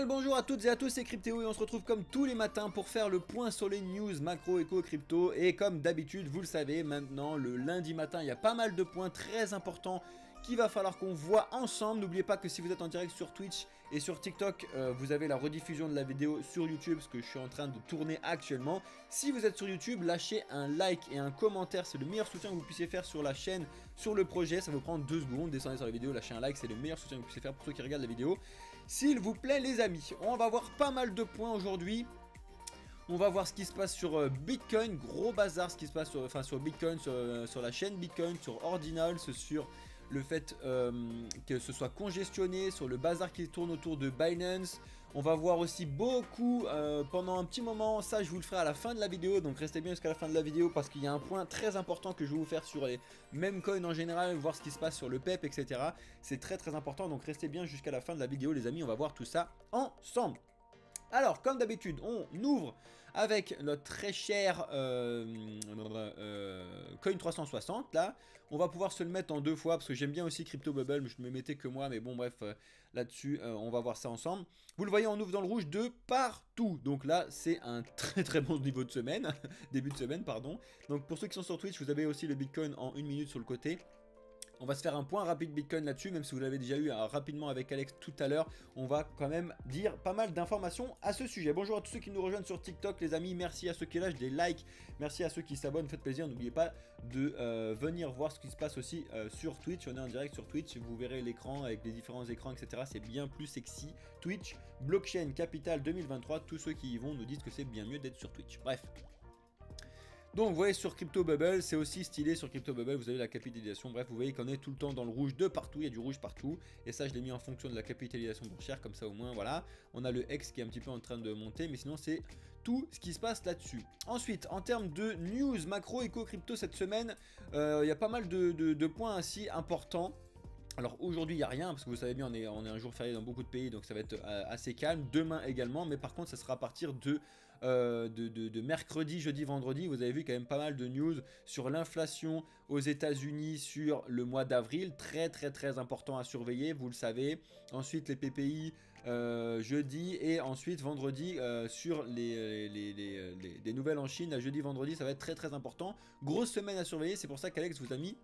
Bonjour à toutes et à tous, c'est Cryptéo et on se retrouve comme tous les matins pour faire le point sur les news macro, éco, crypto. Et comme d'habitude, vous le savez, maintenant le lundi matin, il y a pas mal de points très importants qu'il va falloir qu'on voit ensemble. N'oubliez pas que si vous êtes en direct sur Twitch et sur TikTok, vous avez la rediffusion de la vidéo sur YouTube, ce que je suis en train de tourner actuellement. Si vous êtes sur YouTube, lâchez un like et un commentaire, c'est le meilleur soutien que vous puissiez faire sur la chaîne, sur le projet. Ça vous prend 2 secondes, descendez sur la vidéo, lâchez un like, c'est le meilleur soutien que vous puissiez faire pour ceux qui regardent la vidéo. S'il vous plaît les amis, on va voir pas mal de points aujourd'hui. On va voir ce qui se passe sur Bitcoin, gros bazar ce qui se passe sur Bitcoin, sur la chaîne Bitcoin, sur Ordinals, sur le fait que ce soit congestionné, sur le bazar qui tourne autour de Binance. On va voir aussi beaucoup pendant un petit moment, ça je vous le ferai à la fin de la vidéo, donc restez bien jusqu'à la fin de la vidéo parce qu'il y a un point très important que je vais vous faire sur les mêmes coins en général, voir ce qui se passe sur le PEP, etc. C'est très important, donc restez bien jusqu'à la fin de la vidéo les amis, on va voir tout ça ensemble. Alors, comme d'habitude, on ouvre avec notre très cher Coin 360, là. On va pouvoir se le mettre en 2 fois, parce que j'aime bien aussi Crypto Bubble, mais je ne me mettais que moi, mais bon, bref, là-dessus, on va voir ça ensemble. Vous le voyez, on ouvre dans le rouge de partout. Donc là, c'est un très bon niveau de semaine, début de semaine, pardon. Donc pour ceux qui sont sur Twitch, vous avez aussi le Bitcoin en 1 minute sur le côté. On va se faire un point rapide Bitcoin là-dessus, même si vous l'avez déjà eu rapidement avec Alex tout à l'heure. On va quand même dire pas mal d'informations à ce sujet. Bonjour à tous ceux qui nous rejoignent sur TikTok les amis, merci à ceux qui lâchent des likes, merci à ceux qui s'abonnent, faites plaisir. N'oubliez pas de venir voir ce qui se passe aussi sur Twitch. On est en direct sur Twitch, vous verrez l'écran avec les différents écrans, etc. C'est bien plus sexy. Twitch, Blockchain Capital 2023, tous ceux qui y vont nous disent que c'est bien mieux d'être sur Twitch. Bref. Donc vous voyez sur Crypto Bubble, c'est aussi stylé sur Crypto Bubble, vous avez la capitalisation, bref vous voyez qu'on est tout le temps dans le rouge de partout, il y a du rouge partout, et ça je l'ai mis en fonction de la capitalisation boursière, comme ça au moins voilà, on a le X qui est un petit peu en train de monter, mais sinon c'est tout ce qui se passe là-dessus. Ensuite, en termes de news macro éco crypto cette semaine, il y a pas mal de points ainsi importants. Alors aujourd'hui il n'y a rien parce que vous savez bien on est un jour férié dans beaucoup de pays donc ça va être assez calme, demain également, mais par contre ça sera à partir de mercredi, jeudi, vendredi. Vous avez vu quand même pas mal de news sur l'inflation aux États-Unis sur le mois d'avril, très important à surveiller, vous le savez. Ensuite les PPI jeudi et ensuite vendredi sur les nouvelles en Chine, à jeudi, vendredi ça va être très important. Grosse semaine à surveiller, c'est pour ça qu'Alex vous a mis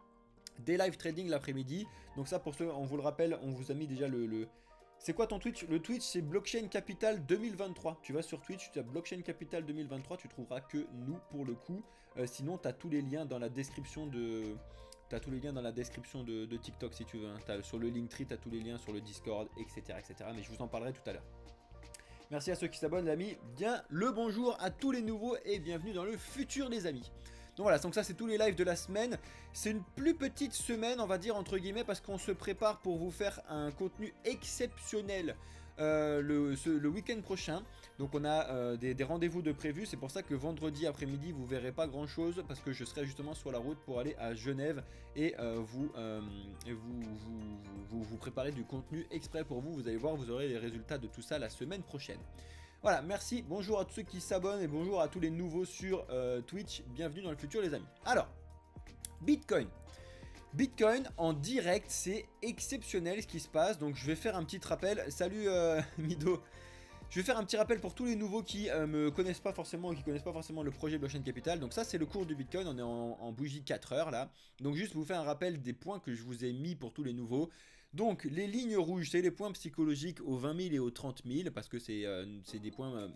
des live trading l'après-midi. Donc ça pour ceux, on vous le rappelle, on vous a mis déjà le... C'est quoi ton Twitch? Le Twitch c'est Blockchain Capital 2023. Tu vas sur Twitch, tu as Blockchain Capital 2023, tu trouveras que nous pour le coup. Sinon tu as tous les liens dans la description de... de TikTok si tu veux. Hein. Sur le Linktree, tu as tous les liens sur le Discord, etc. Mais je vous en parlerai tout à l'heure. Merci à ceux qui s'abonnent les amis. Bien le bonjour à tous les nouveaux et bienvenue dans le futur les amis. Donc voilà, donc ça c'est tous les lives de la semaine. C'est une plus petite semaine on va dire entre guillemets parce qu'on se prépare pour vous faire un contenu exceptionnel le week-end prochain. Donc on a des rendez-vous de prévus. C'est pour ça que vendredi après-midi vous verrez pas grand chose parce que je serai justement sur la route pour aller à Genève et vous préparez du contenu exprès pour vous. Vous allez voir, vous aurez les résultats de tout ça la semaine prochaine. Voilà, merci, bonjour à tous ceux qui s'abonnent et bonjour à tous les nouveaux sur Twitch. Bienvenue dans le futur les amis. Alors, Bitcoin en direct, c'est exceptionnel ce qui se passe. Donc je vais faire un petit rappel. Salut Mido. Je vais faire un petit rappel pour tous les nouveaux qui me connaissent pas forcément, qui connaissent pas forcément le projet Blockchain Capital. Donc ça c'est le cours du Bitcoin, on est en bougie 4 heures là. Donc juste vous faire un rappel des points que je vous ai mis pour tous les nouveaux. Donc les lignes rouges, c'est les points psychologiques aux 20 000 et aux 30 000 parce que c'est des points...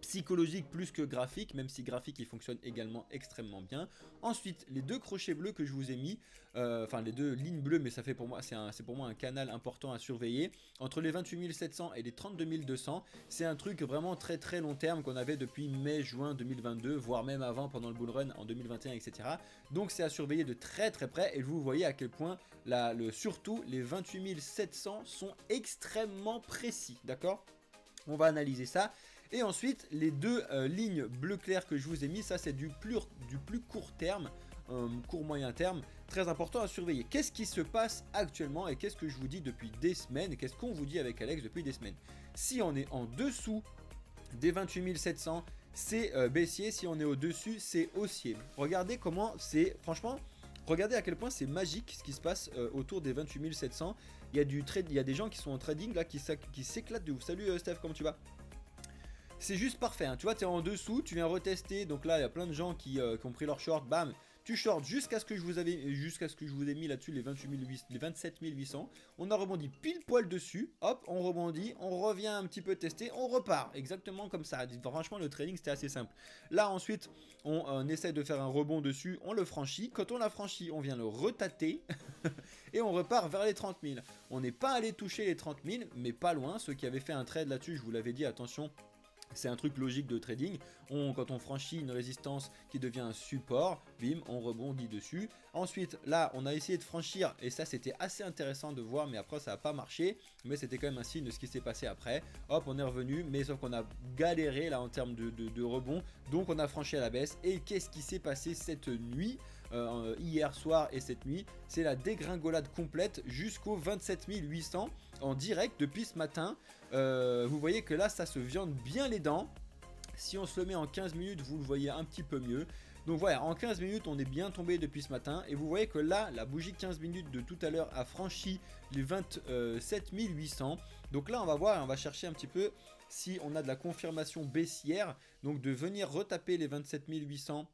psychologique plus que graphique, même si graphique il fonctionne également extrêmement bien. Ensuite les deux crochets bleus que je vous ai mis, enfin les deux lignes bleues, mais ça fait pour moi c'est pour moi un canal important à surveiller entre les 28 700 et les 32 200. C'est un truc vraiment très long terme qu'on avait depuis mai-juin 2022, voire même avant pendant le bull run en 2021, etc. Donc c'est à surveiller de très près et vous voyez à quel point surtout les 28 700 sont extrêmement précis, d'accord? On va analyser ça. Et ensuite, les deux lignes bleu clair que je vous ai mis, ça c'est du plus court terme, court moyen terme, très important à surveiller. Qu'est-ce qui se passe actuellement et qu'est-ce que je vous dis depuis des semaines et qu'est-ce qu'on vous dit avec Alex depuis des semaines? Si on est en dessous des 28 700, c'est baissier, si on est au-dessus, c'est haussier. Regardez comment c'est, franchement... Regardez à quel point c'est magique ce qui se passe autour des 28 700. il y a des gens qui sont en trading là qui s'éclatent de ouf. Salut Steph, comment tu vas? C'est juste parfait, hein. Tu vois, tu es en dessous, tu viens retester. Donc là, il y a plein de gens qui ont pris leur short. Bam, tu short jusqu'à ce que je vous ai mis là-dessus les 27 800. On a rebondi pile poil dessus. Hop, on rebondit, on revient un petit peu tester, on repart. Exactement comme ça. Franchement, le trading, c'était assez simple. Là, ensuite, on essaie de faire un rebond dessus. On le franchit. Quand on l'a franchi, on vient le retâter. Et on repart vers les 30 000. On n'est pas allé toucher les 30 000, mais pas loin. Ceux qui avaient fait un trade là-dessus, je vous l'avais dit, attention. C'est un truc logique de trading. Quand on franchit une résistance qui devient un support, bim, on rebondit dessus. Ensuite, là, on a essayé de franchir, et ça, c'était assez intéressant de voir, mais après, ça n'a pas marché. Mais c'était quand même un signe de ce qui s'est passé après. Hop, on est revenu, mais sauf qu'on a galéré, là, en termes de rebond. Donc, on a franchi à la baisse. Et qu'est-ce qui s'est passé cette nuit hier soir et cette nuit? C'est la dégringolade complète jusqu'aux 27 800 en direct depuis ce matin. Vous voyez que là, ça se viande bien les dents. Si on se le met en 15 minutes, vous le voyez un petit peu mieux. Donc voilà, en 15 minutes, on est bien tombé depuis ce matin. Et vous voyez que là, la bougie 15 minutes de tout à l'heure a franchi les 27 800. Donc là, on va voir, on va chercher un petit peu si on a de la confirmation baissière. Donc de venir retaper les 27 800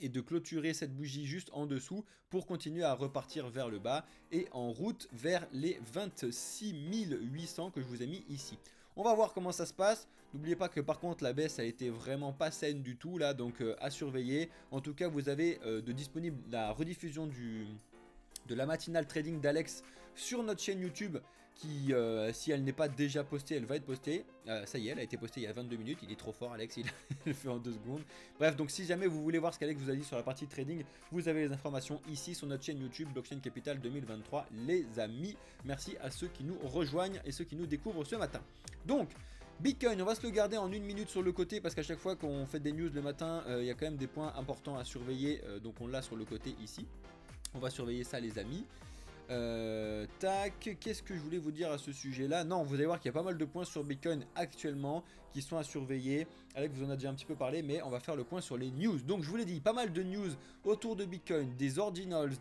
et de clôturer cette bougie juste en dessous pour continuer à repartir vers le bas et en route vers les 26 800 que je vous ai mis ici. On va voir comment ça se passe. N'oubliez pas que par contre la baisse a été vraiment pas saine du tout là, donc à surveiller. En tout cas, vous avez de disponible la rediffusion de la matinale trading d'Alex sur notre chaîne YouTube qui, si elle n'est pas déjà postée, elle va être postée. Ça y est, elle a été postée il y a 22 minutes. Il est trop fort, Alex, il le fait en 2 secondes. Bref, donc si jamais vous voulez voir ce qu'Alex vous a dit sur la partie trading, vous avez les informations ici sur notre chaîne YouTube Blockchain Capital 2023, les amis. Merci à ceux qui nous rejoignent et ceux qui nous découvrent ce matin. Donc, Bitcoin, on va se le garder en 1 minute sur le côté parce qu'à chaque fois qu'on fait des news le matin, il y a quand même des points importants à surveiller. Donc on l'a sur le côté ici. On va surveiller ça, les amis. Tac, qu'est-ce que je voulais vous dire à ce sujet là? Non, vous allez voir qu'il y a pas mal de points sur Bitcoin actuellement qui sont à surveiller. Alex vous en a déjà un petit peu parlé, mais on va faire le point sur les news. Donc je vous l'ai dit, pas mal de news autour de Bitcoin, des ordinals,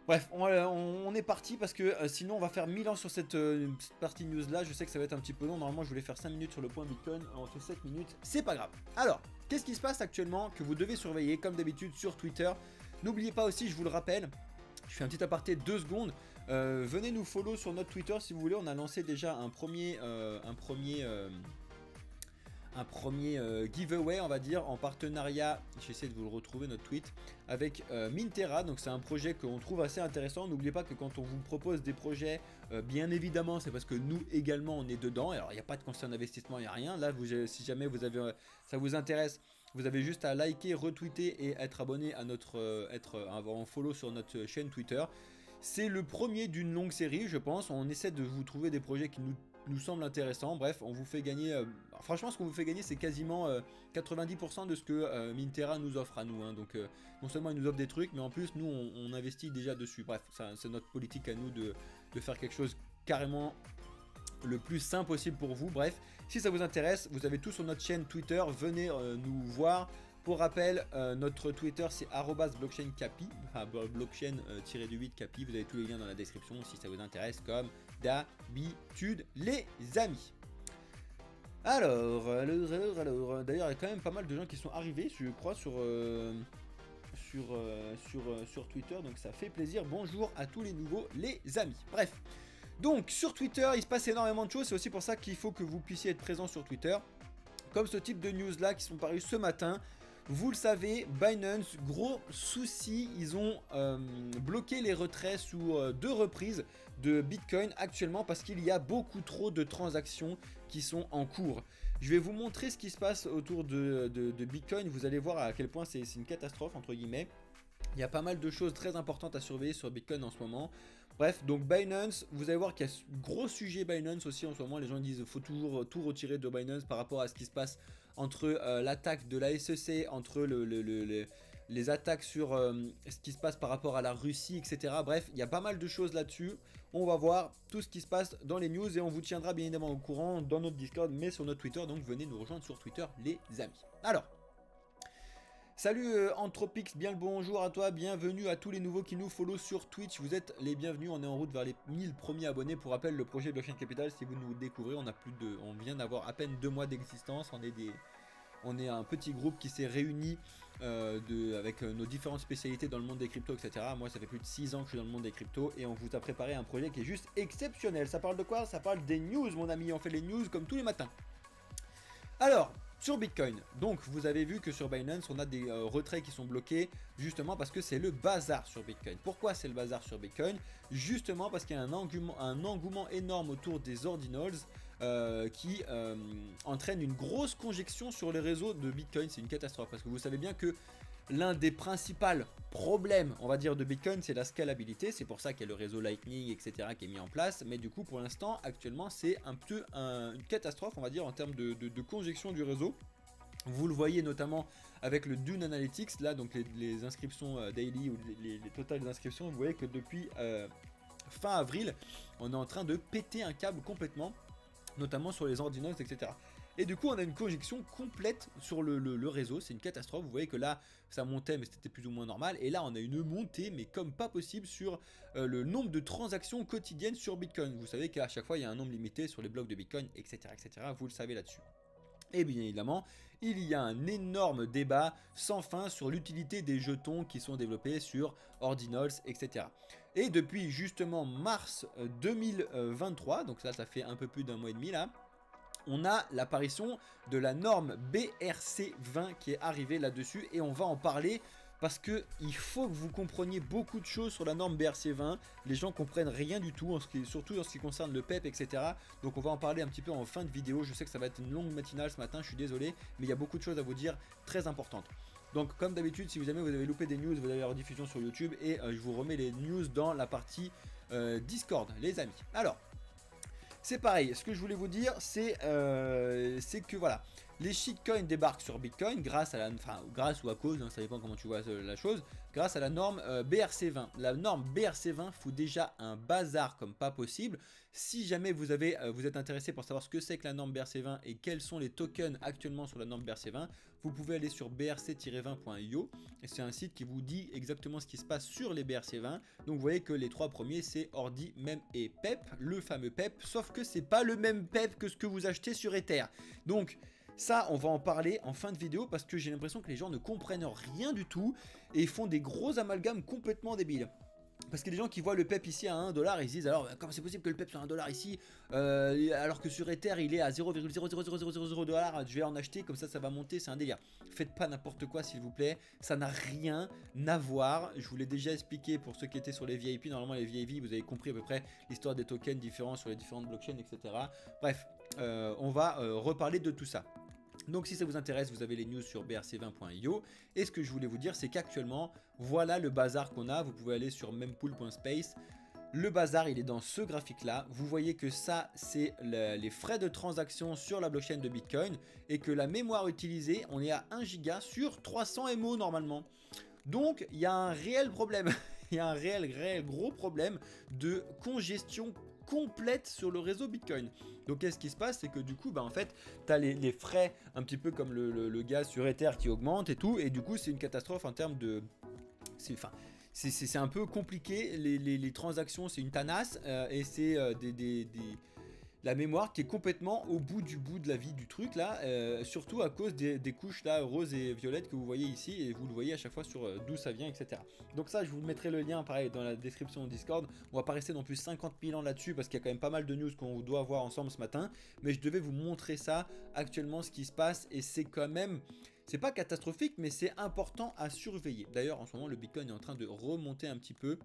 bref, on est parti parce que sinon on va faire 1000 ans sur cette partie news là. Je sais que ça va être un petit peu long, normalement je voulais faire 5 minutes sur le point Bitcoin, on fait 7 minutes, c'est pas grave. Alors, qu'est-ce qui se passe actuellement que vous devez surveiller comme d'habitude sur Twitter? N'oubliez pas aussi, je vous le rappelle, je fais un petit aparté 2 secondes. Venez nous follow sur notre Twitter si vous voulez. On a lancé déjà un premier giveaway, on va dire, en partenariat. J'essaie de vous le retrouver, notre tweet, avec Mintera. Donc c'est un projet qu'on trouve assez intéressant. N'oubliez pas que quand on vous propose des projets, bien évidemment, c'est parce que nous également on est dedans. Alors il n'y a pas de conseil d'investissement, il n'y a rien. Là, si jamais vous avez, ça vous intéresse, vous avez juste à liker, retweeter et être abonné à avoir en follow sur notre chaîne Twitter. C'est le premier d'une longue série, je pense. On essaie de vous trouver des projets qui nous semblent intéressants. Bref, on vous fait gagner. Franchement, ce qu'on vous fait gagner, c'est quasiment 90% de ce que Mintera nous offre à nous. Hein. Donc, non seulement il nous offre des trucs, mais en plus, nous, on investit déjà dessus. Bref, c'est notre politique à nous de faire quelque chose carrément le plus sain possible pour vous. Bref, si ça vous intéresse, vous avez tout sur notre chaîne Twitter, venez nous voir. Pour rappel, notre Twitter c'est @blockchaincapi, enfin blockchain-8 capi, vous avez tous les liens dans la description si ça vous intéresse comme d'habitude les amis. Alors, d'ailleurs il y a quand même pas mal de gens qui sont arrivés, je crois, sur Twitter, donc ça fait plaisir. Bonjour à tous les nouveaux les amis. Bref. Donc sur Twitter, il se passe énormément de choses, c'est aussi pour ça qu'il faut que vous puissiez être présent sur Twitter. Comme ce type de news là qui sont parus ce matin. Vous le savez, Binance, gros souci, ils ont bloqué les retraits sous 2 reprises de Bitcoin actuellement parce qu'il y a beaucoup trop de transactions qui sont en cours. Je vais vous montrer ce qui se passe autour de Bitcoin, vous allez voir à quel point c'est une catastrophe entre guillemets. Il y a pas mal de choses très importantes à surveiller sur Bitcoin en ce moment. Bref, donc Binance, vous allez voir qu'il y a ce gros sujet Binance aussi en ce moment. Les gens disent qu'il faut toujours tout retirer de Binance par rapport à ce qui se passe entre l'attaque de la SEC, entre les attaques sur ce qui se passe par rapport à la Russie, etc. Bref, il y a pas mal de choses là-dessus. On va voir tout ce qui se passe dans les news et on vous tiendra bien évidemment au courant dans notre Discord, mais sur notre Twitter. Donc venez nous rejoindre sur Twitter, les amis. Alors, Salut Anthropix, bien le bonjour à toi, bienvenue à tous les nouveaux qui nous follow sur Twitch, vous êtes les bienvenus, on est en route vers les 1000 premiers abonnés. Pour rappel, le projet Blockchain Capital, si vous nous découvrez, on vient d'avoir à peine 2 mois d'existence, on est un petit groupe qui s'est réuni avec nos différentes spécialités dans le monde des cryptos, etc. Moi, ça fait plus de 6 ans que je suis dans le monde des cryptos et on vous a préparé un projet qui est juste exceptionnel. Ça parle de quoi? Ça parle des news, mon ami, on fait les news comme tous les matins. Alors, sur Bitcoin, donc vous avez vu que sur Binance, on a des retraits qui sont bloqués justement parce que c'est le bazar sur Bitcoin. Pourquoi c'est le bazar sur Bitcoin? Justement parce qu'il y a un engouement énorme autour des ordinals qui entraîne une grosse congestion sur les réseaux de Bitcoin. C'est une catastrophe parce que vous savez bien que l'un des principaux problèmes, on va dire, de Bitcoin, c'est la scalabilité. C'est pour ça qu'il y a le réseau Lightning, etc. qui est mis en place. Mais du coup, pour l'instant, actuellement, c'est un peu une catastrophe, on va dire, en termes de congestion du réseau. Vous le voyez notamment avec le Dune Analytics, là, donc les inscriptions daily ou les totales d'inscriptions. Vous voyez que depuis fin avril, on est en train de péter un câble complètement, notamment sur les ordinals, etc. Et du coup, on a une congestion complète sur le réseau. C'est une catastrophe. Vous voyez que là, ça montait, mais c'était plus ou moins normal. Et là, on a une montée, mais comme pas possible, sur le nombre de transactions quotidiennes sur Bitcoin. Vous savez qu'à chaque fois, il y a un nombre limité sur les blocs de Bitcoin, etc. etc. Vous le savez là-dessus. Et bien évidemment, il y a un énorme débat sans fin sur l'utilité des jetons qui sont développés sur Ordinals, etc. Et depuis justement mars 2023, donc ça fait un peu plus d'un mois et demi là, on a l'apparition de la norme BRC20 qui est arrivée là-dessus et on va en parler parce que il faut que vous compreniez beaucoup de choses sur la norme BRC20. Les gens comprennent rien du tout, surtout en ce qui concerne le PEP, etc. Donc on va en parler un petit peu en fin de vidéo. Je sais que ça va être une longue matinale ce matin, je suis désolé, mais il y a beaucoup de choses à vous dire très importantes. Donc comme d'habitude, si jamais vous avez loupé des news, vous avez la rediffusion sur YouTube et je vous remets les news dans la partie Discord, les amis. Alors, c'est pareil, ce que je voulais vous dire, c'est que voilà, les shitcoins débarquent sur Bitcoin grâce ou à cause, hein, ça dépend comment tu vois la chose, grâce à la norme BRC20. La norme BRC20 fout déjà un bazar comme pas possible. Si jamais vous êtes intéressé pour savoir ce que c'est que la norme BRC20 et quels sont les tokens actuellement sur la norme BRC20, vous pouvez aller sur brc-20.io et c'est un site qui vous dit exactement ce qui se passe sur les BRC20. Donc vous voyez que les trois premiers c'est Ordi, Mem et PEP, le fameux PEP, sauf que c'est pas le même PEP que ce que vous achetez sur Ether. Donc ça, on va en parler en fin de vidéo parce que j'ai l'impression que les gens ne comprennent rien du tout et font des gros amalgames complètement débiles. Parce que les gens qui voient le PEP ici à 1$, ils se disent alors comment c'est possible que le PEP soit à 1$ ici alors que sur Ether il est à 0,00000$, je vais en acheter comme ça va monter, c'est un délire. Faites pas n'importe quoi s'il vous plaît, ça n'a rien à voir. Je vous l'ai déjà expliqué pour ceux qui étaient sur les VIP, normalement les VIP vous avez compris à peu près l'histoire des tokens différents sur les différentes blockchains, etc. Bref, on va reparler de tout ça. Donc si ça vous intéresse, vous avez les news sur brc20.io. Et ce que je voulais vous dire, c'est qu'actuellement, voilà le bazar qu'on a. Vous pouvez aller sur mempool.space. Le bazar, il est dans ce graphique-là. Vous voyez que ça, c'est les frais de transaction sur la blockchain de Bitcoin. Et que la mémoire utilisée, on est à 1 giga sur 300 MO normalement. Donc, il y a un réel problème. Il y a un réel gros problème de congestion complète sur le réseau Bitcoin. Donc qu'est-ce qui se passe, c'est que du coup en fait tu as les frais un petit peu comme le gaz sur Ether qui augmente et tout, et du coup c'est une catastrophe en termes de... C'est un peu compliqué, les transactions c'est une tanasse et c'est la mémoire qui est complètement au bout de la vie du truc là, surtout à cause des couches là roses et violettes que vous voyez ici, et vous le voyez à chaque fois sur d'où ça vient, etc. Donc ça je vous mettrai le lien pareil dans la description de Discord. On va pas rester non plus 50 000 ans là-dessus parce qu'il y a quand même pas mal de news qu'on doit voir ensemble ce matin, mais je devais vous montrer ça actuellement ce qui se passe, et c'est quand même... C'est pas catastrophique, mais c'est important à surveiller. D'ailleurs en ce moment le Bitcoin est en train de remonter un petit peu,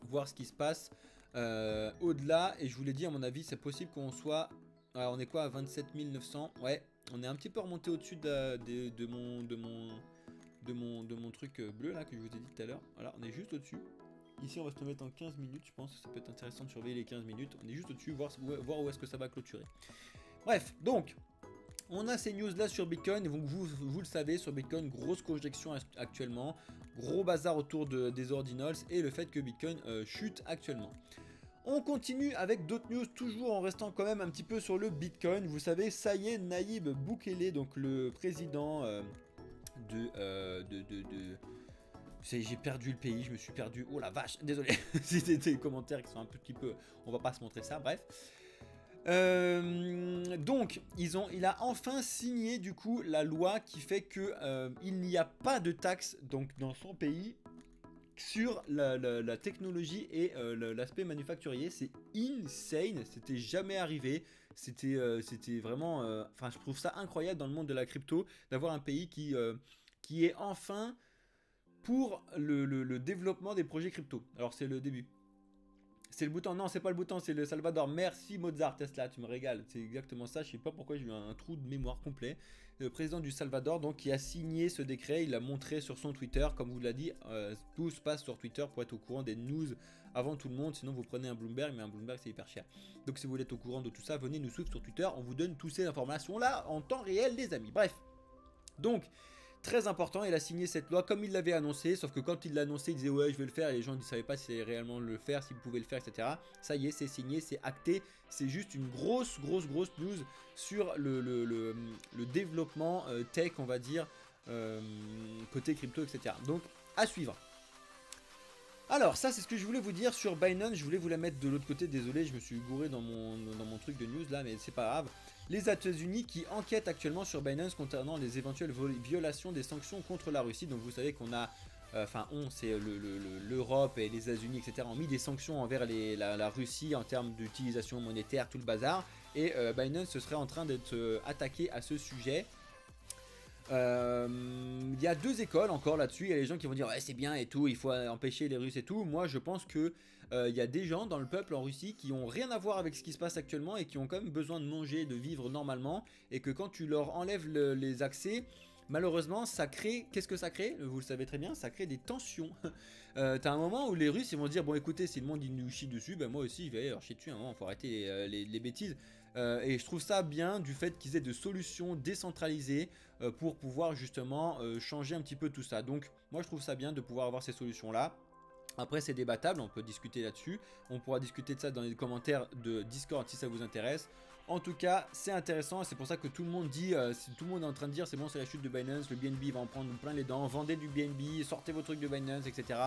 voir ce qui se passe au-delà, et je vous l'ai dit, à mon avis c'est possible qu'on soit... Alors, on est quoi à 27 900? Ouais, on est un petit peu remonté au-dessus de mon truc bleu là que je vous ai dit tout à l'heure. Voilà, on est juste au-dessus. Ici on va se mettre en 15 minutes, je pense que ça peut être intéressant de surveiller les 15 minutes. On est juste au-dessus, voir où est-ce que ça va clôturer. Bref, donc on a ces news là sur Bitcoin, et donc vous le savez, sur Bitcoin, grosse conjection actuellement, gros bazar autour des ordinals et le fait que Bitcoin chute actuellement. On continue avec d'autres news, toujours en restant quand même un petit peu sur le Bitcoin. Vous savez, ça y est, Nayib Bukele, donc le président J'ai perdu le pays, je me suis perdu. Oh la vache, désolé. C'était des commentaires qui sont un petit peu. On va pas se montrer ça, bref. Donc, il a enfin signé du coup la loi qui fait que il n'y a pas de taxe donc dans son pays sur la technologie et l'aspect manufacturier. C'est insane, c'était jamais arrivé. C'était vraiment. Enfin, je trouve ça incroyable dans le monde de la crypto d'avoir un pays qui est enfin pour le développement des projets crypto. Alors, c'est le début. C'est le bouton, non c'est pas le bouton, c'est le Salvador. Merci Mozart Tesla, tu me régales. C'est exactement ça, je sais pas pourquoi j'ai eu un trou de mémoire complet. Le président du Salvador donc qui a signé ce décret, il l'a montré sur son Twitter, comme vous l'a dit, tout se passe sur Twitter pour être au courant des news avant tout le monde, sinon vous prenez un Bloomberg, mais un Bloomberg c'est hyper cher. Donc si vous voulez être au courant de tout ça, venez nous suivre sur Twitter, on vous donne toutes ces informations là en temps réel les amis. Bref, donc très important, il a signé cette loi comme il l'avait annoncé, sauf que quand il l'a annoncé, il disait ouais je vais le faire, et les gens ne savaient pas si c'était réellement le faire, s'il pouvait le faire, etc. Ça y est, c'est signé, c'est acté, c'est juste une grosse news sur le développement tech, on va dire, côté crypto, etc. Donc, à suivre. Alors ça c'est ce que je voulais vous dire sur Binance, je voulais vous la mettre de l'autre côté, désolé je me suis gouré dans mon truc de news là mais c'est pas grave. Les États-Unis qui enquêtent actuellement sur Binance concernant les éventuelles violations des sanctions contre la Russie. Donc vous savez qu'on a, c'est l'Europe et les États-Unis etc. ont mis des sanctions envers la Russie en termes d'utilisation monétaire, tout le bazar. Et Binance se serait en train d'être attaqué à ce sujet. Il y a deux écoles encore là-dessus. Il y a les gens qui vont dire ouais c'est bien et tout, il faut empêcher les Russes et tout. Moi je pense que il y a des gens dans le peuple en Russie qui ont rien à voir avec ce qui se passe actuellement et qui ont quand même besoin de manger, de vivre normalement, et que quand tu leur enlèves les accès, malheureusement ça crée, qu'est-ce que ça crée? Vous le savez très bien, ça crée des tensions. T'as un moment où les Russes ils vont dire bon écoutez si le monde il nous chie dessus, ben moi aussi je vais leur chier dessus, hein, faut arrêter les bêtises. Et je trouve ça bien du fait qu'ils aient de solutions décentralisées pour pouvoir justement changer un petit peu tout ça. Donc moi je trouve ça bien de pouvoir avoir ces solutions là. Après c'est débattable, on peut discuter là-dessus. On pourra discuter de ça dans les commentaires de Discord si ça vous intéresse. En tout cas c'est intéressant et c'est pour ça que tout le monde dit, tout le monde est en train de dire c'est bon c'est la chute de Binance, le BNB va en prendre plein les dents, vendez du BNB, sortez vos trucs de Binance etc.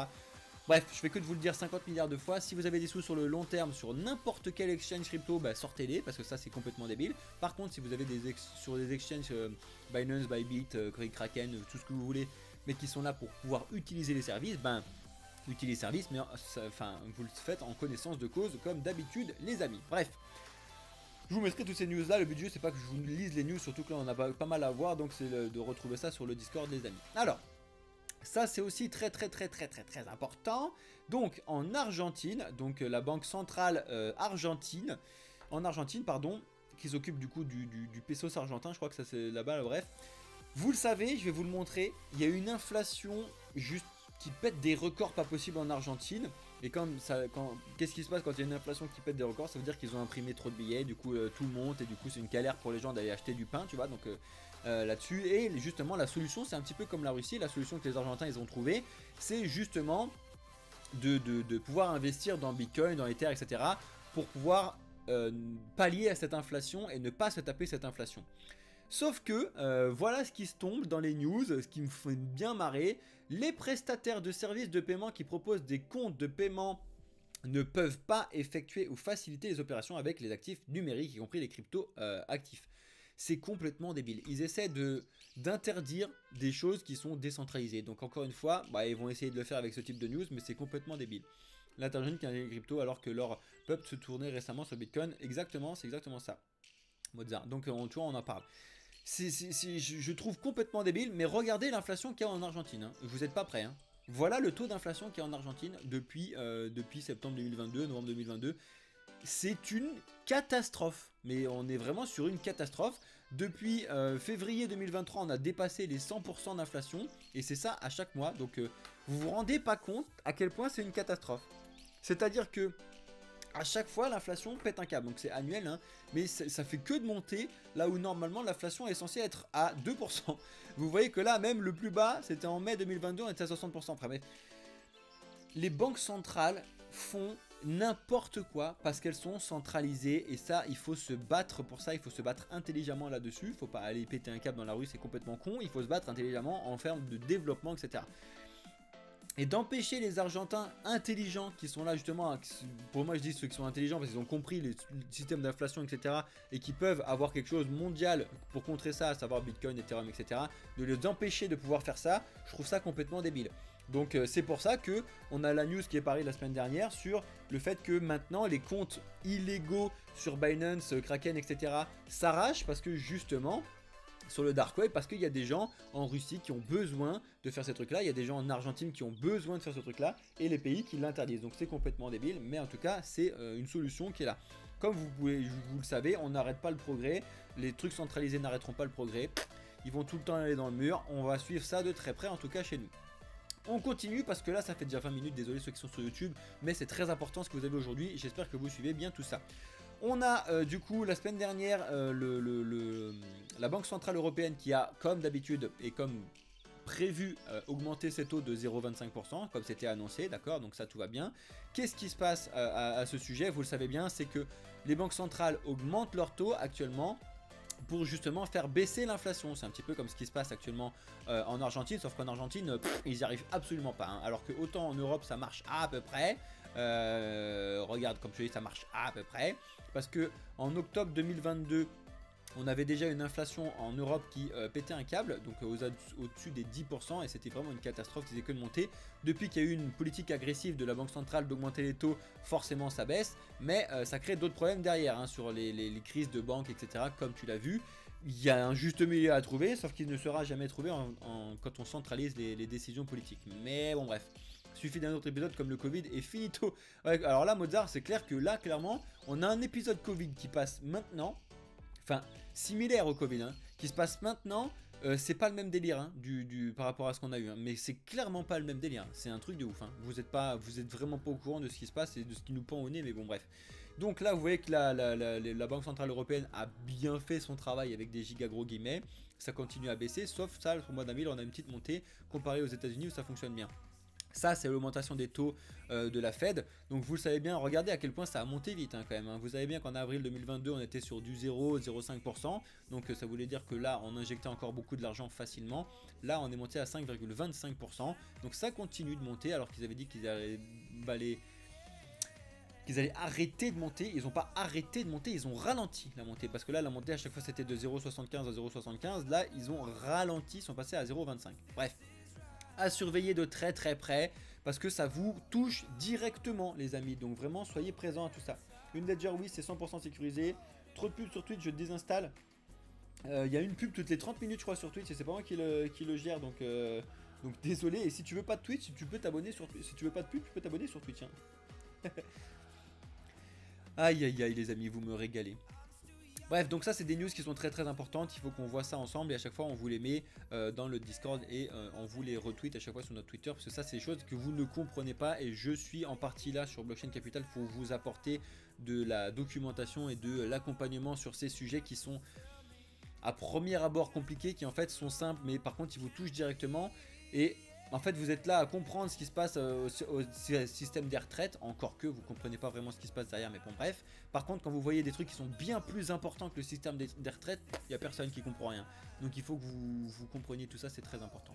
Bref, je fais que de vous le dire 50 milliards de fois. Si vous avez des sous sur le long terme, sur n'importe quel exchange crypto, bah sortez-les parce que ça c'est complètement débile. Par contre, si vous avez sur des exchanges Binance, Bybit, Kraken, tout ce que vous voulez, mais qui sont là pour pouvoir utiliser les services, ben utilisez les services, mais vous le faites en connaissance de cause comme d'habitude, les amis. Bref. Je vous mettrai toutes ces news là, le but du jeu c'est pas que je vous lise les news, surtout que là on a pas mal à voir, donc c'est de retrouver ça sur le Discord les amis. Alors, ça c'est aussi très important. Donc en Argentine, donc la banque centrale en Argentine pardon, qui s'occupe du coup du pesos argentin, je crois que ça c'est là-bas, bref. Vous le savez, je vais vous le montrer, il y a une inflation juste qui pète des records pas possibles en Argentine. Et qu'est-ce qui se passe quand il y a une inflation qui pète des records? Ça veut dire qu'ils ont imprimé trop de billets, du coup tout monte et du coup c'est une galère pour les gens d'aller acheter du pain, tu vois, donc là-dessus. Et justement la solution c'est un petit peu comme la Russie, la solution que les Argentins ils ont trouvée, c'est justement de pouvoir investir dans Bitcoin, dans Ether, etc. pour pouvoir pallier à cette inflation et ne pas se taper cette inflation. Sauf que, voilà ce qui se tombe dans les news, ce qui me fait bien marrer. Les prestataires de services de paiement qui proposent des comptes de paiement ne peuvent pas effectuer ou faciliter les opérations avec les actifs numériques, y compris les crypto actifs. C'est complètement débile. Ils essaient d'interdire des choses qui sont décentralisées. Donc encore une fois, ils vont essayer de le faire avec ce type de news, mais c'est complètement débile. L'Argentine qui a les crypto alors que leur peuple se tournait récemment sur Bitcoin. Exactement, c'est exactement ça. Mozart. Donc tu vois, on en parle. Je trouve complètement débile, mais regardez l'inflation qu'il y a en Argentine. Hein. Vous n'êtes pas prêts. Hein. Voilà le taux d'inflation qu'il y a en Argentine depuis septembre 2022, novembre 2022. C'est une catastrophe. Mais on est vraiment sur une catastrophe. Depuis février 2023, on a dépassé les 100% d'inflation. Et c'est ça à chaque mois. Donc vous vous rendez pas compte à quel point c'est une catastrophe. C'est-à-dire que à chaque fois l'inflation pète un câble, donc c'est annuel hein, mais ça fait que de monter là où normalement l'inflation est censée être à 2%. Vous voyez que là même le plus bas c'était en mai 2022, on était à 60% après. Mais les banques centrales font n'importe quoi parce qu'elles sont centralisées et ça il faut se battre pour ça, il faut se battre intelligemment là-dessus, il faut pas aller péter un câble dans la rue, c'est complètement con, il faut se battre intelligemment en termes de développement, etc. Et d'empêcher les Argentins intelligents qui sont là justement, pour moi je dis ceux qui sont intelligents parce qu'ils ont compris les systèmes d'inflation, etc. et qui peuvent avoir quelque chose mondial pour contrer ça, à savoir Bitcoin, Ethereum, etc. de les empêcher de pouvoir faire ça, je trouve ça complètement débile. Donc c'est pour ça que on a la news qui est parue la semaine dernière sur le fait que maintenant les comptes illégaux sur Binance, Kraken, etc. s'arrachent parce que justement sur le dark web, parce qu'il y a des gens en Russie qui ont besoin de faire ces trucs là, il y a des gens en Argentine qui ont besoin de faire ce truc là et les pays qui l'interdisent. Donc c'est complètement débile, mais en tout cas c'est une solution qui est là. Comme vous le savez, on n'arrête pas le progrès, les trucs centralisés n'arrêteront pas le progrès, ils vont tout le temps aller dans le mur, on va suivre ça de très près en tout cas chez nous. On continue parce que là ça fait déjà 20 minutes, désolé ceux qui sont sur YouTube, mais c'est très important ce que vous avez aujourd'hui, j'espère que vous suivez bien tout ça. On a du coup la semaine dernière la Banque Centrale Européenne qui a comme d'habitude et comme prévu augmenter ses taux de 0,25% comme c'était annoncé, d'accord, donc ça tout va bien. Qu'est-ce qui se passe à ce sujet? Vous le savez bien, c'est que les banques centrales augmentent leurs taux actuellement pour justement faire baisser l'inflation. C'est un petit peu comme ce qui se passe actuellement en Argentine, sauf qu'en Argentine, ils n'y arrivent absolument pas. Hein. Alors que autant en Europe, ça marche à peu près. Regarde, comme je dis, ça marche à peu près. Parce que en octobre 2022, on avait déjà une inflation en Europe qui pétait un câble, donc au-dessus des 10%, et c'était vraiment une catastrophe qui faisait que de monter. Depuis qu'il y a eu une politique agressive de la Banque Centrale d'augmenter les taux, forcément ça baisse, mais ça crée d'autres problèmes derrière, hein, sur les crises de banque, etc. Comme tu l'as vu, il y a un juste milieu à trouver, sauf qu'il ne sera jamais trouvé quand on centralise les décisions politiques. Mais bon bref. Suffit d'un autre épisode comme le Covid et finito. Ouais, alors là Mozart, c'est clair que là clairement on a un épisode Covid qui passe maintenant, enfin similaire au Covid, hein, qui se passe maintenant. C'est pas le même délire hein, par rapport à ce qu'on a eu, hein, mais c'est clairement pas le même délire, hein. C'est un truc de ouf, hein. Vous êtes vraiment pas au courant de ce qui se passe et de ce qui nous pend au nez, mais bon bref. Donc là vous voyez que la Banque Centrale Européenne a bien fait son travail avec des giga gros guillemets, ça continue à baisser, sauf ça au mois d'avril on a une petite montée comparé aux États-Unis où ça fonctionne bien. Ça c'est l'augmentation des taux de la Fed, donc vous le savez bien, regardez à quel point ça a monté vite hein, quand même, hein. Vous savez bien qu'en avril 2022 on était sur du 0,05%, donc ça voulait dire que là on injectait encore beaucoup de l'argent facilement, là on est monté à 5,25%, donc ça continue de monter alors qu'ils avaient dit qu'ils allaient arrêter de monter. Ils n'ont pas arrêté de monter, ils ont ralenti la montée, parce que là la montée à chaque fois c'était de 0,75 à 0,75, là ils ont ralenti, ils sont passés à 0,25, bref. À surveiller de très très près parce que ça vous touche directement les amis, donc vraiment soyez présents à tout ça. Une Ledger, oui c'est 100% sécurisé. Trop de pubs sur Twitch, je désinstalle. Il y a une pub toutes les 30 minutes je crois sur Twitch et c'est pas moi qui le gère, donc désolé. Et si tu veux pas de Twitch, tu peux t'abonner sur Twitch. Si tu veux pas de pub, tu peux t'abonner sur Twitch hein. Aïe aïe aïe les amis, vous me régalez. Bref, donc ça c'est des news qui sont très très importantes, il faut qu'on voit ça ensemble et à chaque fois on vous les met dans le Discord et on vous les retweet à chaque fois sur notre Twitter parce que ça c'est des choses que vous ne comprenez pas et je suis en partie là sur Blockchain Capital pour vous apporter de la documentation et de l'accompagnement sur ces sujets qui sont à premier abord compliqués, qui en fait sont simples mais par contre ils vous touchent directement et en fait vous êtes là à comprendre ce qui se passe au système des retraites, encore que vous ne comprenez pas vraiment ce qui se passe derrière, mais bon bref. Par contre quand vous voyez des trucs qui sont bien plus importants que le système des retraites, il n'y a personne qui comprend rien. Donc il faut que vous compreniez tout ça, c'est très important.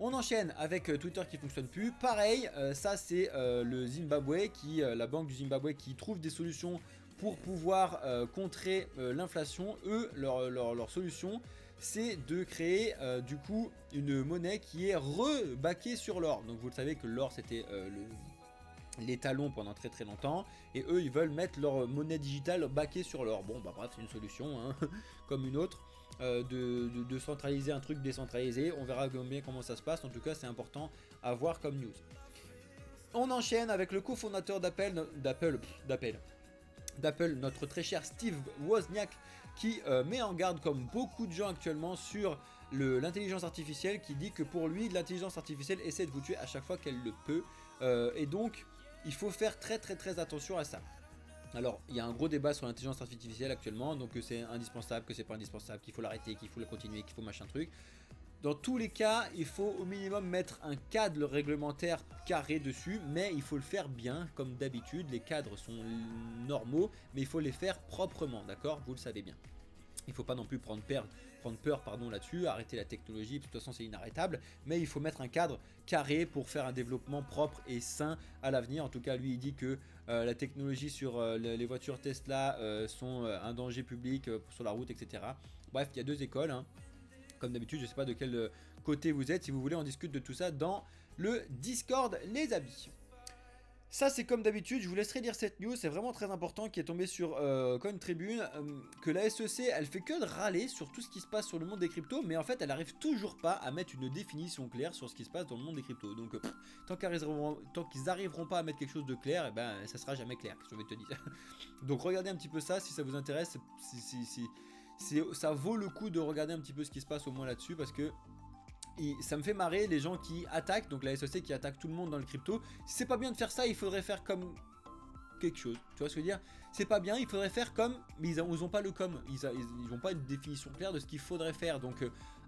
On enchaîne avec Twitter qui fonctionne plus. Pareil, ça c'est le Zimbabwe, la banque du Zimbabwe qui trouve des solutions pour pouvoir contrer l'inflation. Eux, leur solution, c'est de créer du coup une monnaie qui est rebaquée sur l'or. Donc vous le savez que l'or c'était l'étalon pendant très très longtemps et eux ils veulent mettre leur monnaie digitale baquée sur l'or. Bon bah bref c'est une solution hein, comme une autre. De centraliser un truc décentralisé, on verra bien comment ça se passe, en tout cas c'est important à voir comme news. On enchaîne avec le cofondateur d'Apple, notre très cher Steve Wozniak, qui met en garde comme beaucoup de gens actuellement sur l'intelligence artificielle, qui dit que pour lui l'intelligence artificielle essaie de vous tuer à chaque fois qu'elle le peut, et donc il faut faire très très très attention à ça. Alors, il y a un gros débat sur l'intelligence artificielle actuellement, donc que c'est indispensable, que c'est pas indispensable, qu'il faut l'arrêter, qu'il faut la continuer, qu'il faut machin truc. Dans tous les cas, il faut au minimum mettre un cadre réglementaire carré dessus, mais il faut le faire bien, comme d'habitude. Les cadres sont normaux, mais il faut les faire proprement, d'accord? Vous le savez bien. Il ne faut pas non plus prendre peur là-dessus, arrêter la technologie, de toute façon c'est inarrêtable, mais il faut mettre un cadre carré pour faire un développement propre et sain à l'avenir. En tout cas, lui il dit que la technologie sur les voitures Tesla sont un danger public sur la route, etc. Bref, il y a deux écoles, hein. Comme d'habitude, je ne sais pas de quel côté vous êtes. Si vous voulez, on discute de tout ça dans le Discord, les amis. Ça, c'est comme d'habitude. Je vous laisserai lire cette news. C'est vraiment très important qui est tombé sur Coin Tribune. Que la SEC, elle fait que de râler sur tout ce qui se passe sur le monde des cryptos. Mais en fait, elle n'arrive toujours pas à mettre une définition claire sur ce qui se passe dans le monde des cryptos. Donc, tant qu'ils n'arriveront pas à mettre quelque chose de clair, eh ben, ça sera jamais clair. Je vais te dire. Donc, regardez un petit peu ça si ça vous intéresse. Ça vaut le coup de regarder un petit peu ce qui se passe au moins là-dessus parce que ça me fait marrer les gens qui attaquent, donc la SEC qui attaque tout le monde dans le crypto. Si c'est pas bien de faire ça, il faudrait faire comme quelque chose. Tu vois ce que je veux dire? C'est pas bien, il faudrait faire comme, mais ils n'ont pas le comme. Ils n'ont pas une définition claire de ce qu'il faudrait faire. Donc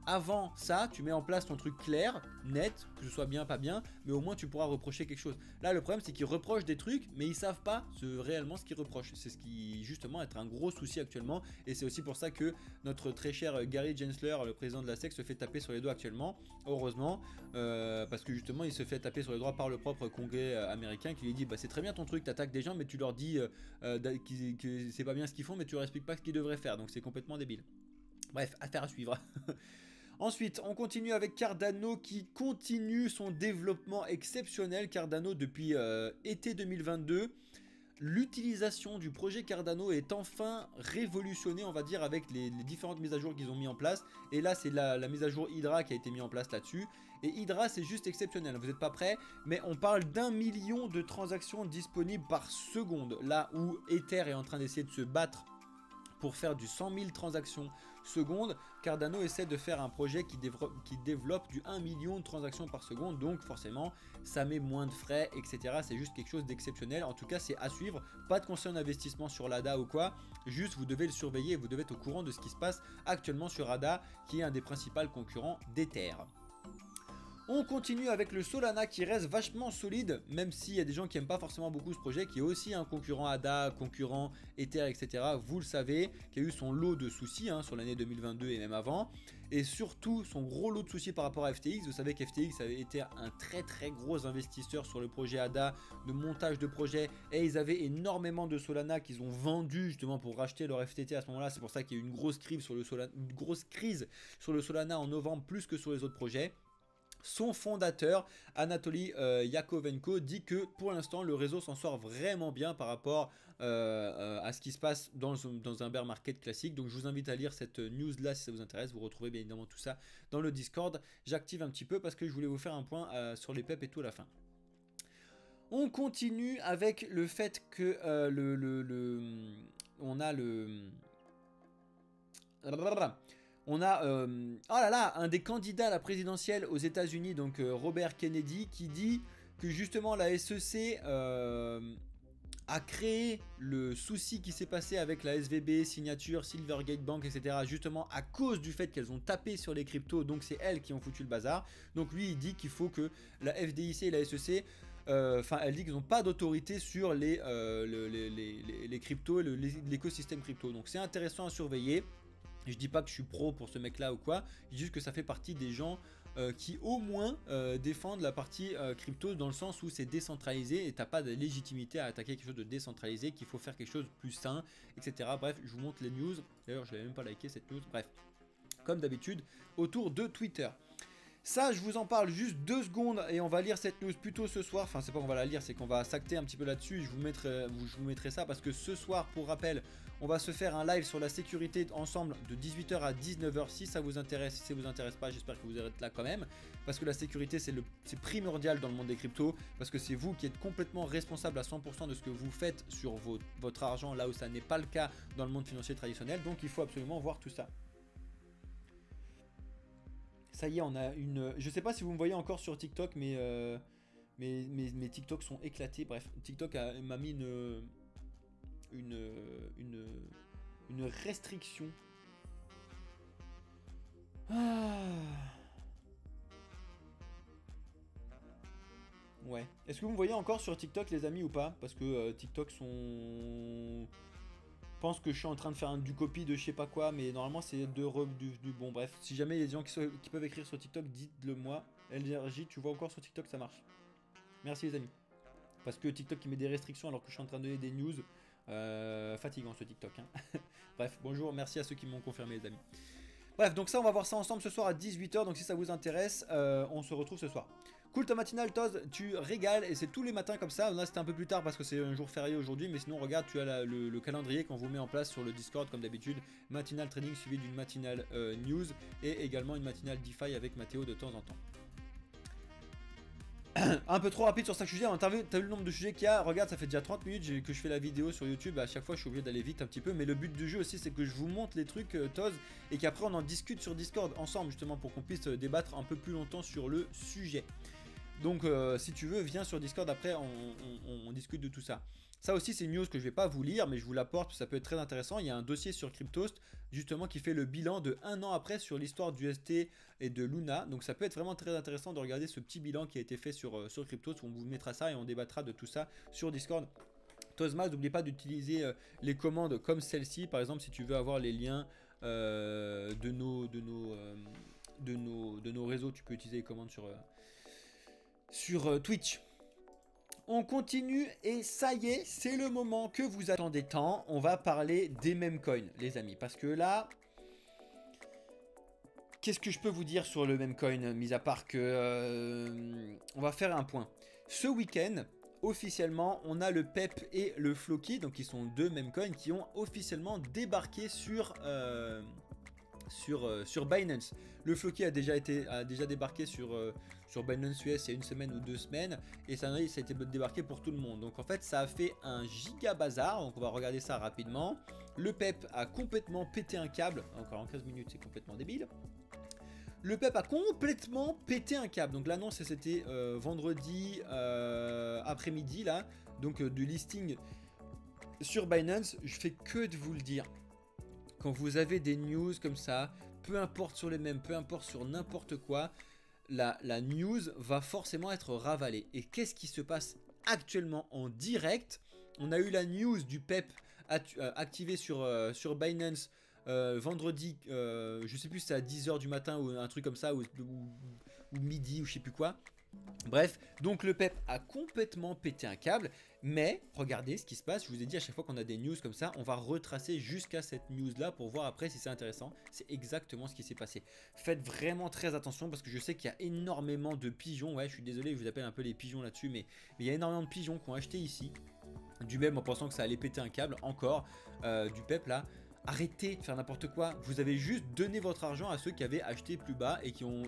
avant ça, tu mets en place ton truc clair, net, que ce soit bien, pas bien, mais au moins tu pourras reprocher quelque chose. Là, le problème, c'est qu'ils reprochent des trucs, mais ils savent pas réellement ce qu'ils reprochent. C'est ce qui, justement, est un gros souci actuellement. Et c'est aussi pour ça que notre très cher Gary Gensler, le président de la SEC, se fait taper sur les doigts actuellement. Heureusement, parce que justement, il se fait taper sur les doigts par le propre congrès américain qui lui dit, bah c'est très bien ton truc, t'attaques des gens, mais tu leur dis que c'est pas bien ce qu'ils font, mais tu leur expliques pas ce qu'ils devraient faire. Donc c'est complètement débile. Bref, affaire à suivre. Ensuite, on continue avec Cardano qui continue son développement exceptionnel. Cardano, depuis été 2022, l'utilisation du projet Cardano est enfin révolutionnée, on va dire, avec les différentes mises à jour qu'ils ont mis en place. Et là, c'est la mise à jour Hydra qui a été mise en place là-dessus. Et Hydra, c'est juste exceptionnel. Vous n'êtes pas prêts, mais on parle d'1 million de transactions disponibles par seconde. Là où Ether est en train d'essayer de se battre pour faire du 100 000 transactions seconde, Cardano essaie de faire un projet qui développe du 1 million de transactions par seconde, donc forcément ça met moins de frais, etc. C'est juste quelque chose d'exceptionnel. En tout cas, c'est à suivre. Pas de conseil d'investissement sur l'ADA ou quoi, juste vous devez le surveiller, vous devez être au courant de ce qui se passe actuellement sur ADA, qui est un des principaux concurrents d'Ether. On continue avec le Solana qui reste vachement solide, même s'il y a des gens qui n'aiment pas forcément beaucoup ce projet, qui est aussi un concurrent ADA, concurrent Ether, etc. Vous le savez, qui a eu son lot de soucis sur l'année 2022 et même avant. Et surtout son gros lot de soucis par rapport à FTX. Vous savez qu'FTX avait été un très gros investisseur sur le projet ADA, de montage de projet. Et ils avaient énormément de Solana qu'ils ont vendu justement pour racheter leur FTT à ce moment-là. C'est pour ça qu'il y a eu une grosse crise sur le Solana en novembre, plus que sur les autres projets. Son fondateur, Anatoly Yakovenko, dit que pour l'instant le réseau s'en sort vraiment bien par rapport à ce qui se passe dans un bear market classique. Donc je vous invite à lire cette news là si ça vous intéresse. Vous retrouvez bien évidemment tout ça dans le Discord. J'active un petit peu parce que je voulais vous faire un point sur les peps et tout à la fin. On continue avec le fait que on a on a oh là là, un des candidats à la présidentielle aux États-Unis, donc Robert Kennedy, qui dit que justement la SEC a créé le souci qui s'est passé avec la SVB, Signature, Silvergate Bank, etc. justement à cause du fait qu'elles ont tapé sur les cryptos, donc c'est elles qui ont foutu le bazar. Donc lui il dit qu'il faut que la FDIC et la SEC, elle dit qu'ils n'ont pas d'autorité sur les cryptos, l'écosystème crypto. Donc c'est intéressant à surveiller. Je dis pas que je suis pro pour ce mec là ou quoi, je dis juste que ça fait partie des gens qui au moins défendent la partie crypto, dans le sens où c'est décentralisé et t'as pas de légitimité à attaquer quelque chose de décentralisé, qu'il faut faire quelque chose de plus sain, etc. Bref, je vous montre les news. D'ailleurs je l'avais même pas liké cette news. Bref, comme d'habitude autour de Twitter. Ça, je vous en parle juste 2 secondes et on va lire cette news plutôt ce soir. Enfin, c'est pas qu'on va la lire, c'est qu'on va s'acter un petit peu là-dessus. Je vous mettrai ça parce que ce soir, pour rappel, on va se faire un live sur la sécurité ensemble de 18h à 19h si ça vous intéresse. Si ça vous intéresse pas, j'espère que vous êtes là quand même. Parce que la sécurité, c'est primordial dans le monde des cryptos. Parce que c'est vous qui êtes complètement responsable à 100% de ce que vous faites sur votre argent, là où ça n'est pas le cas dans le monde financier traditionnel. Donc, il faut absolument voir tout ça. Ça y est, on a une... Je sais pas si vous me voyez encore sur TikTok, mais mes TikTok sont éclatés. Bref, TikTok m'a mis une restriction. Ah. Ouais. Est-ce que vous me voyez encore sur TikTok, les amis, ou pas? Parce que TikTok sont... pense que je suis en train de faire du copy de je sais pas quoi, mais normalement c'est du bon. Bref, si jamais il y a des gens qui peuvent écrire sur TikTok, dites-le moi. LRJ, tu vois encore sur TikTok, ça marche. Merci les amis. Parce que TikTok il met des restrictions alors que je suis en train de donner des news. Fatigant ce TikTok. Hein. Bref, bonjour, merci à ceux qui m'ont confirmé les amis. Bref, donc ça on va voir ça ensemble ce soir à 18 h. Donc si ça vous intéresse, on se retrouve ce soir. Cool ta matinale Toz, tu régales et c'est tous les matins comme ça. Là c'était un peu plus tard parce que c'est un jour férié aujourd'hui, mais sinon regarde, tu as le calendrier qu'on vous met en place sur le Discord comme d'habitude. Matinale trading suivi d'une matinale news et également une matinale DeFi avec Mathéo de temps en temps. Un peu trop rapide sur chaque sujet, t'as vu le nombre de sujets qu'il y a? Regarde, ça fait déjà 30 minutes que je fais la vidéo sur YouTube, à chaque fois je suis obligé d'aller vite un petit peu, mais le but du jeu aussi c'est que je vous montre les trucs Toz et qu'après on en discute sur Discord ensemble justement pour qu'on puisse débattre un peu plus longtemps sur le sujet. Donc si tu veux, viens sur Discord après, on discute de tout ça. Ça aussi c'est une news que je vais pas vous lire, mais je vous l'apporte, ça peut être très intéressant. Il y a un dossier sur Cryptost justement qui fait le bilan de 1 an après sur l'histoire du ST et de Luna. Donc ça peut être vraiment très intéressant de regarder ce petit bilan qui a été fait sur Cryptost. On vous mettra ça et on débattra de tout ça sur Discord. Tozma, n'oublie pas d'utiliser les commandes comme celle-ci. Par exemple, si tu veux avoir les liens de nos réseaux, tu peux utiliser les commandes sur Twitch. On continue et ça y est, c'est le moment que vous attendez tant. On va parler des meme coins, les amis. Parce que là, qu'est-ce que je peux vous dire sur le meme coin, mis à part que on va faire un point. Ce week-end, officiellement, on a le PEP et le Floki, donc qui sont deux meme coins qui ont officiellement débarqué sur Binance. Le Floki a déjà débarqué sur Binance US il y a une semaine ou 2 semaines et ça a été débarqué pour tout le monde. Donc en fait ça a fait un giga bazar, donc on va regarder ça rapidement. Le PEP a complètement pété un câble, encore en 15 minutes c'est complètement débile. Le PEP a complètement pété un câble, donc l'annonce c'était vendredi après-midi là, donc du listing sur Binance. Je fais que de vous le dire. Quand vous avez des news comme ça, peu importe sur les mêmes, peu importe sur n'importe quoi, la news va forcément être ravalée. Et qu'est-ce qui se passe actuellement en direct? On a eu la news du PEP activé sur Binance vendredi, je sais plus si c'est à 10 h du matin ou un truc comme ça, ou midi ou je sais plus quoi. Bref, donc le PEP a complètement pété un câble, mais regardez ce qui se passe. Je vous ai dit à chaque fois qu'on a des news comme ça, on va retracer jusqu'à cette news là pour voir après si c'est intéressant. C'est exactement ce qui s'est passé. Faites vraiment très attention parce que je sais qu'il y a énormément de pigeons. Ouais, je suis désolé, je vous appelle un peu les pigeons là-dessus, mais il y a énormément de pigeons qui ont acheté ici du même en pensant que ça allait péter un câble encore du PEP là. Arrêtez de faire n'importe quoi. Vous avez juste donné votre argent à ceux qui avaient acheté plus bas et qui ont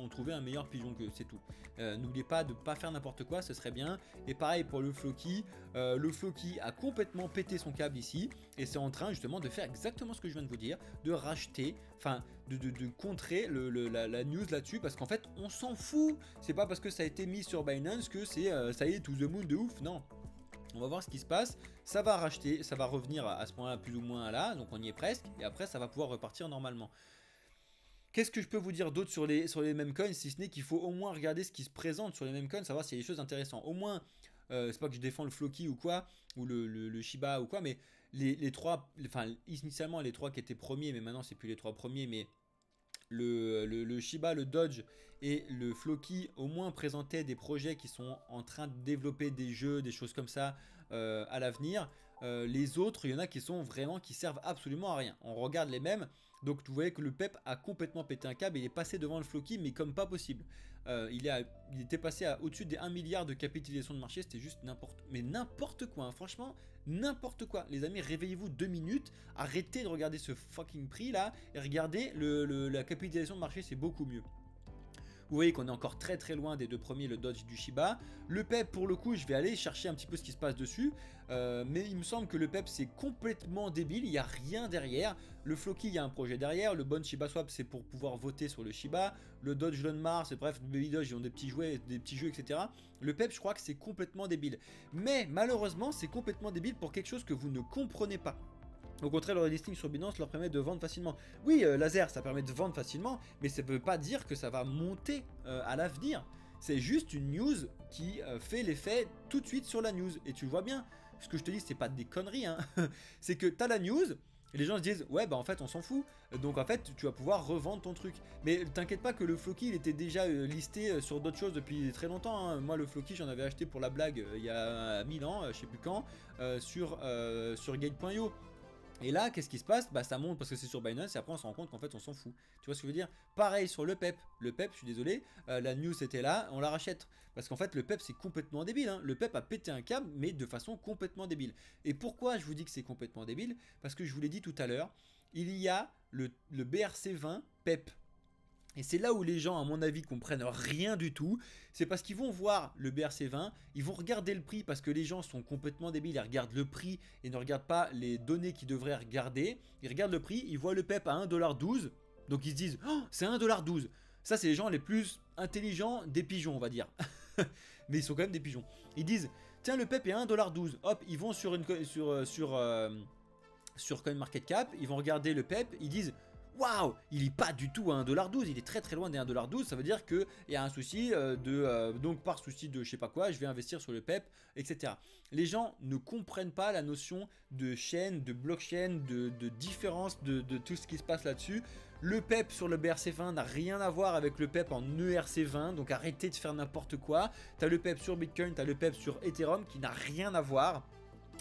trouvé un meilleur pigeon que c'est tout. N'oubliez pas de ne pas faire n'importe quoi, ce serait bien. Et pareil pour le Floki. Le Floki a complètement pété son câble ici. Et c'est en train justement de faire exactement ce que je viens de vous dire. De racheter, enfin de contrer la news là-dessus. Parce qu'en fait on s'en fout. C'est pas parce que ça a été mis sur Binance que c'est ça y est to the moon de ouf. Non. On va voir ce qui se passe, ça va racheter, ça va revenir à ce point-là plus ou moins là, donc on y est presque, et après ça va pouvoir repartir normalement. Qu'est-ce que je peux vous dire d'autre sur les meme coins, si ce n'est qu'il faut au moins regarder ce qui se présente sur les meme coins, savoir s'il y a des choses intéressantes. Au moins, c'est pas que je défends le Floki ou quoi, ou le Shiba ou quoi, mais les trois, enfin initialement les trois qui étaient premiers, mais maintenant c'est plus les trois premiers, mais le Shiba, le Dodge et le Floki au moins présentaient des projets qui sont en train de développer des jeux, des choses comme ça à l'avenir. Les autres, il y en a qui sont vraiment qui servent absolument à rien. On regarde les mêmes. Donc vous voyez que le PEP a complètement pété un câble. Il est passé devant le Floki, mais comme pas possible. Il était passé à au-dessus des 1 milliard de capitalisation de marché. C'était juste n'importe quoi. Hein. Franchement, n'importe quoi. Les amis, réveillez-vous 2 minutes. Arrêtez de regarder ce fucking prix là. Et regardez la capitalisation de marché, c'est beaucoup mieux. Vous voyez qu'on est encore très très loin des deux premiers, le Dodge du Shiba. Le PEP, pour le coup, je vais aller chercher un petit peu ce qui se passe dessus. Mais il me semble que le PEP, c'est complètement débile. Il n'y a rien derrière. Le Floki, il y a un projet derrière. Le Bon Shiba Swap, c'est pour pouvoir voter sur le Shiba. Le Dodge Elon Mars, bref, le Baby Doge, ils ont des petits jouets, des petits jeux, etc. Le PEP, je crois que c'est complètement débile. Mais malheureusement, c'est complètement débile pour quelque chose que vous ne comprenez pas. Au contraire, le listing sur Binance leur permet de vendre facilement. Oui, laser, ça permet de vendre facilement, mais ça ne veut pas dire que ça va monter à l'avenir. C'est juste une news qui fait l'effet tout de suite sur la news. Et tu le vois bien, ce que je te dis, c'est pas des conneries, hein. C'est que t'as la news, et les gens se disent, ouais, bah en fait, on s'en fout. Donc en fait, tu vas pouvoir revendre ton truc. Mais t'inquiète pas que le Floki, il était déjà listé sur d'autres choses depuis très longtemps, hein. Moi, le Floki, j'en avais acheté pour la blague il y a 1000 ans, je sais plus quand, sur gate.io. Et là, qu'est-ce qui se passe? Bah ça monte parce que c'est sur Binance et après on se rend compte qu'en fait on s'en fout. Tu vois ce que je veux dire? Pareil sur le PEP. Le PEP, je suis désolé, la news était là, on la rachète. Parce qu'en fait le PEP c'est complètement débile, hein. Le PEP a pété un câble mais de façon complètement débile. Et pourquoi je vous dis que c'est complètement débile? Parce que je vous l'ai dit tout à l'heure, il y a le BRC20 PEP. Et c'est là où les gens, à mon avis, comprennent rien du tout. C'est parce qu'ils vont voir le BRC20, ils vont regarder le prix parce que les gens sont complètement débiles. Ils regardent le prix et ne regardent pas les données qu'ils devraient regarder. Ils regardent le prix, ils voient le PEP à 1,12$. Donc ils se disent, oh, c'est 1,12$. Ça, c'est les gens les plus intelligents des pigeons, on va dire. Mais ils sont quand même des pigeons. Ils disent, tiens, le PEP est 1,12$. Hop, ils vont sur CoinMarketCap, ils vont regarder le PEP, ils disent, waouh, il est pas du tout à 1,12$, il est très très loin des 1,12$, ça veut dire qu'il y a un souci donc par souci de je sais pas quoi, je vais investir sur le PEP, etc. Les gens ne comprennent pas la notion de chaîne, de blockchain, de différence de tout ce qui se passe là-dessus. Le PEP sur le BRC20 n'a rien à voir avec le PEP en ERC20, donc arrêtez de faire n'importe quoi. Tu as le PEP sur Bitcoin, tu as le PEP sur Ethereum qui n'a rien à voir.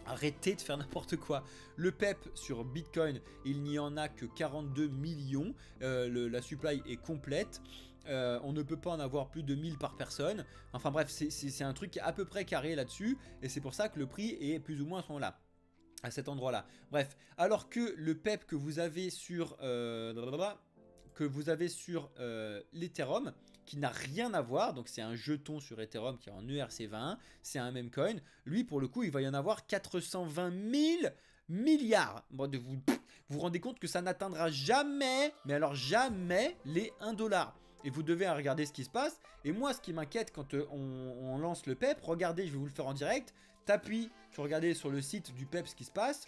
Arrêtez de faire n'importe quoi. Le PEP sur Bitcoin, il n'y en a que 42 millions. La supply est complète. On ne peut pas en avoir plus de 1000 par personne. Enfin bref, c'est un truc à peu près carré là-dessus. Et c'est pour ça que le prix est plus ou moins à cet endroit-là. Bref, alors que le PEP que vous avez sur l'Ethereum, qui n'a rien à voir, donc c'est un jeton sur Ethereum qui est en ERC20, c'est un meme coin, lui pour le coup il va y en avoir 420 000 milliards. Bon, vous vous rendez compte que ça n'atteindra jamais, mais alors jamais les 1$. Et vous devez regarder ce qui se passe. Et moi ce qui m'inquiète quand on lance le PEP, regardez, je vais vous le faire en direct, t'appuies, tu regardez sur le site du PEP ce qui se passe.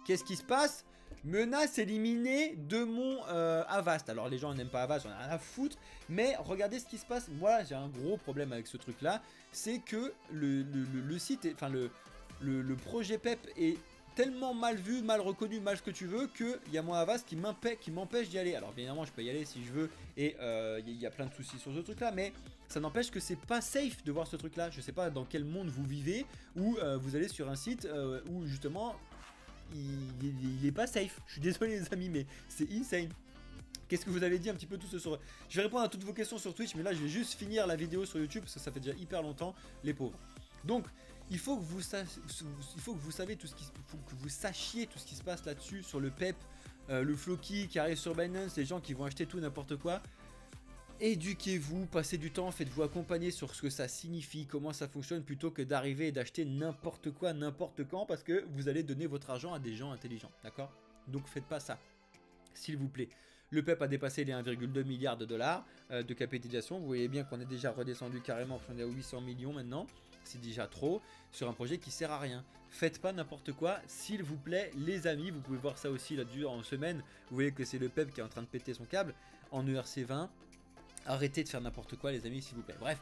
Qu'est-ce qui se passe? Menace éliminée de mon Avast. Alors les gens n'aiment pas Avast, on a rien à foutre. Mais regardez ce qui se passe. Moi j'ai un gros problème avec ce truc là. C'est que le site, enfin le projet PEP est tellement mal vu, mal reconnu, mal ce que tu veux, qu'il y a mon Avast qui m'empêche d'y aller. Alors bien évidemment je peux y aller si je veux. Et il y a plein de soucis sur ce truc là. Mais ça n'empêche que c'est pas safe de voir ce truc là. Je sais pas dans quel monde vous vivez. Où vous allez sur un site où justement il est pas safe. Je suis désolé les amis, mais c'est insane. Qu'est-ce que vous avez dit un petit peu tout ce soir? Je vais répondre à toutes vos questions sur Twitch, mais là je vais juste finir la vidéo sur YouTube parce que ça fait déjà hyper longtemps, les pauvres. Donc il faut que vous sachiez tout ce qui se passe là-dessus sur le PEP, le Floki qui arrive sur Binance, les gens qui vont acheter tout n'importe quoi. Éduquez-vous, passez du temps, faites-vous accompagner sur ce que ça signifie, comment ça fonctionne, plutôt que d'arriver et d'acheter n'importe quoi, n'importe quand, parce que vous allez donner votre argent à des gens intelligents, donc faites pas ça, s'il vous plaît. Le PEP a dépassé les 1,2 milliard de dollars de capitalisation, vous voyez bien qu'on est déjà redescendu carrément, on est à 800 millions maintenant, c'est déjà trop, sur un projet qui sert à rien. Faites pas n'importe quoi, s'il vous plaît, les amis, vous pouvez voir ça aussi là durant en semaine, vous voyez que c'est le PEP qui est en train de péter son câble, en ERC20, arrêtez de faire n'importe quoi les amis s'il vous plaît. Bref,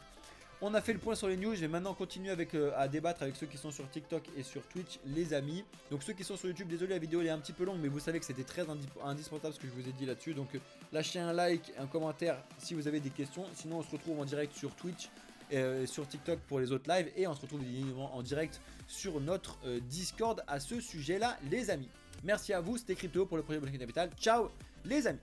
on a fait le point sur les news, je vais maintenant continuer à débattre avec ceux qui sont sur TikTok et sur Twitch les amis. Donc ceux qui sont sur YouTube, désolé la vidéo elle est un petit peu longue mais vous savez que c'était très indispensable ce que je vous ai dit là-dessus. Donc lâchez un like, un commentaire si vous avez des questions. Sinon on se retrouve en direct sur Twitch, sur TikTok pour les autres lives. Et on se retrouve évidemment en direct sur notre Discord à ce sujet là les amis. Merci à vous, c'était Crypto pour le projet Blockchain Capital. Ciao les amis.